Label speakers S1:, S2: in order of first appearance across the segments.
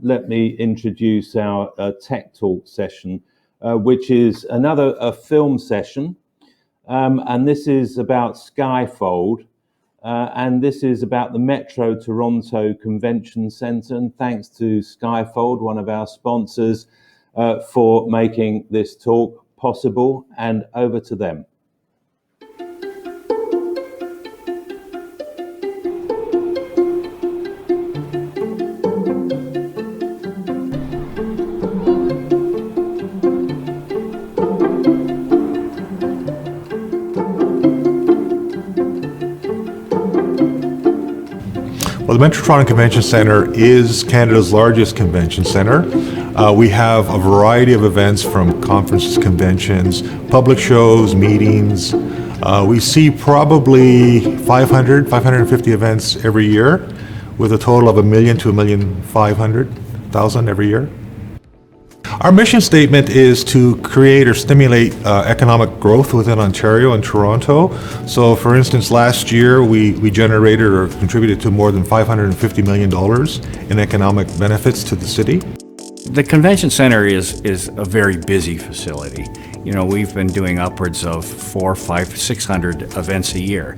S1: Let me introduce our Tech Talk session, which is another film session. And this is about Skyfold. And this is about the Metro Toronto Convention Centre. And thanks to Skyfold, one of our sponsors, for making this talk possible. And over to them.
S2: Well, the Metro Toronto Convention Centre is Canada's largest convention centre. We have a variety of events from conferences, conventions, public shows, meetings. We see probably 550 events every year, with a total of 1 million to 1,500,000 every year. Our mission statement is to create or stimulate economic growth within Ontario and Toronto. So, for instance, last year we generated or contributed to more than $550 million in economic benefits to the city.
S3: The convention center is a very busy facility. You know, we've been doing upwards of 400, 500, 600 events a year.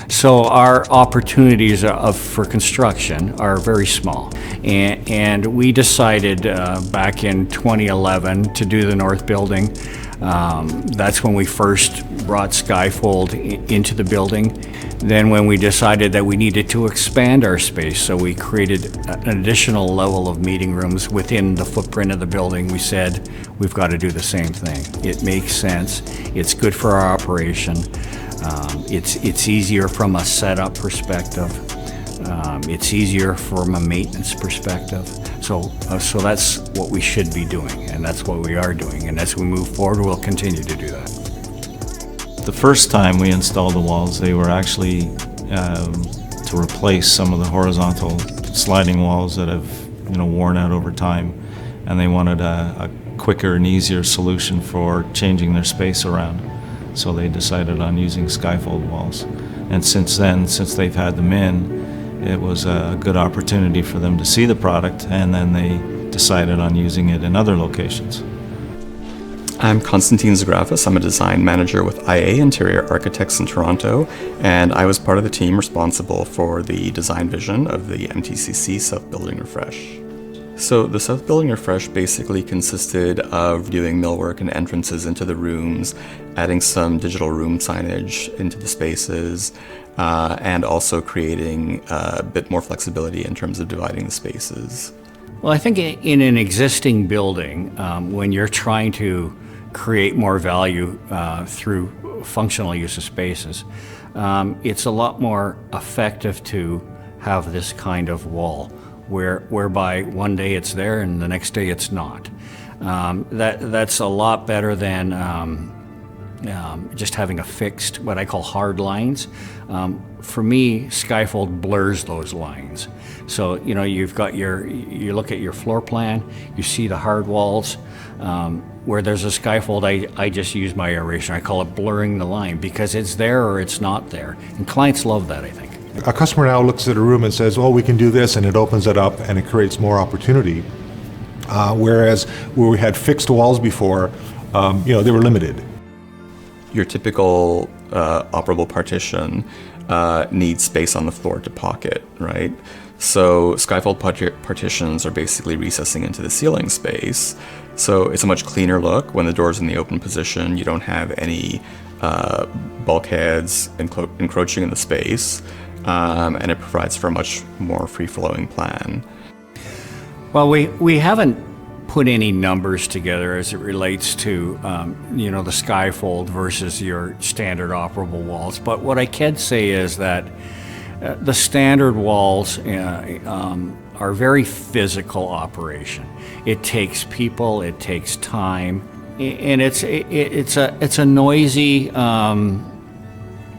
S3: So our opportunities for construction are very small. And we decided back in 2011 to do the North Building. That's when we first brought Skyfold into the building. Then when we decided that we needed to expand our space, so we created an additional level of meeting rooms within the footprint of the building, we said we've got to do the same thing. It makes sense. It's good for our operation. It's easier from a setup perspective. It's easier from a maintenance perspective. So that's what we should be doing, and that's what we are doing. And as we move forward, we'll continue to do that.
S4: The first time we installed the walls, they were actually to replace some of the horizontal sliding walls that have, worn out over time, and they wanted a quicker and easier solution for changing their space around. So they decided on using Skyfold walls. And since then, since they've had them in, it was a good opportunity for them to see the product, and then they decided on using it in other locations.
S5: I'm Constantine Zagrafis. I'm a design manager with IA Interior Architects in Toronto, and I was part of the team responsible for the design vision of the MTCC South Building Refresh. So the South Building Refresh basically consisted of doing millwork and entrances into the rooms, adding some digital room signage into the spaces, and also creating a bit more flexibility in terms of dividing the spaces.
S3: Well, I think in an existing building, when you're trying to create more value through functional use of spaces, it's a lot more effective to have this kind of wall, whereby one day it's there and the next day it's not. That's a lot better than just having a fixed, what I call hard lines. For me, Skyfold blurs those lines. So, you look at your floor plan, you see the hard walls. Where there's a Skyfold, I just use my erasure. I call it blurring the line, because it's there or it's not there. And clients love that, I think.
S2: A customer now looks at a room and says, "Oh, we can do this," and it opens it up and it creates more opportunity. Whereas where we had fixed walls before, they were limited.
S5: Your typical operable partition needs space on the floor to pocket, right? So Skyfold partitions are basically recessing into the ceiling space. So it's a much cleaner look when the door's in the open position. You don't have any bulkheads encroaching in the space. And it provides for a much more free-flowing plan.
S3: Well, we haven't put any numbers together as it relates to, the Skyfold versus your standard operable walls. But what I can say is that the standard walls are very physical operation. It takes people, it takes time, and it's a noisy,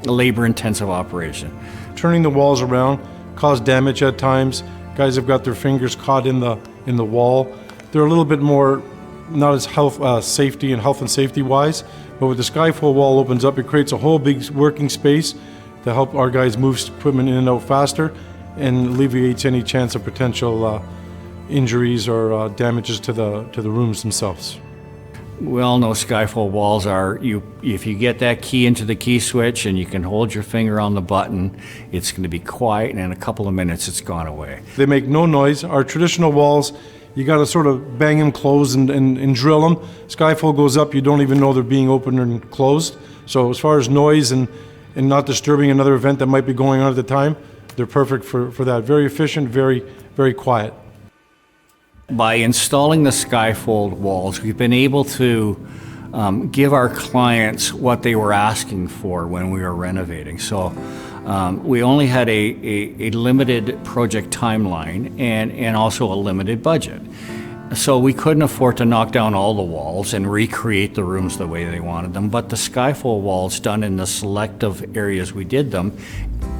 S3: labor-intensive operation.
S6: Turning the walls around cause damage at times. Guys have got their fingers caught in the wall. They're a little bit more not as health and safety wise, but with the Skyfold wall opens up, it creates a whole big working space to help our guys move equipment in and out faster, and alleviates any chance of potential injuries or damages to the rooms themselves.
S3: We all know Skyfold walls are, if you get that key into the key switch and you can hold your finger on the button, it's going to be quiet, and in a couple of minutes it's gone away.
S6: They make no noise. Our traditional walls, you got to sort of bang them closed and drill them. Skyfold goes up, you don't even know they're being opened and closed. So as far as noise and not disturbing another event that might be going on at the time, they're perfect for that. Very efficient, very, very quiet.
S3: By installing the Skyfold walls, we've been able to give our clients what they were asking for when we were renovating. So we only had a limited project timeline and also a limited budget. So we couldn't afford to knock down all the walls and recreate the rooms the way they wanted them, but the Skyfold walls done in the selective areas we did them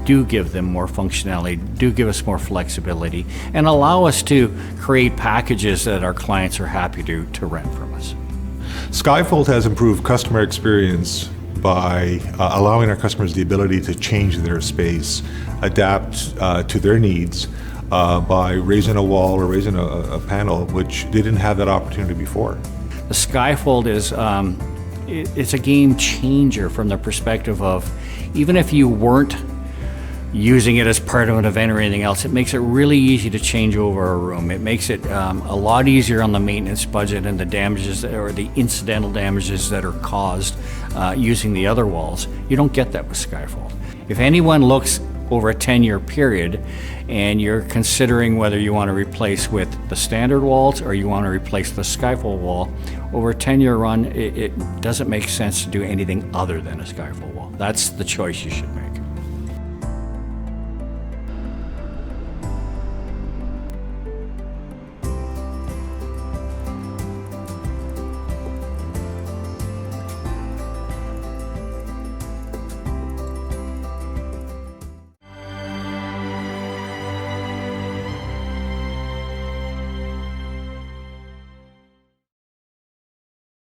S3: do give them more functionality, do give us more flexibility, and allow us to create packages that our clients are happy to rent from us.
S2: Skyfold has improved customer experience by allowing our customers the ability to change their space, adapt to their needs by raising a wall or raising a panel, which they didn't have that opportunity before.
S3: The Skyfold is it's a game changer from the perspective of, even if you weren't using it as part of an event or anything else, it makes it really easy to change over a room. It makes it a lot easier on the maintenance budget and the damages or the incidental damages that are caused using the other walls. You don't get that with Skyfold. If anyone looks over a 10-year period and you're considering whether you want to replace with the standard walls or you want to replace the Skyfold wall, over a 10-year run, it doesn't make sense to do anything other than a Skyfold wall. That's the choice you should make.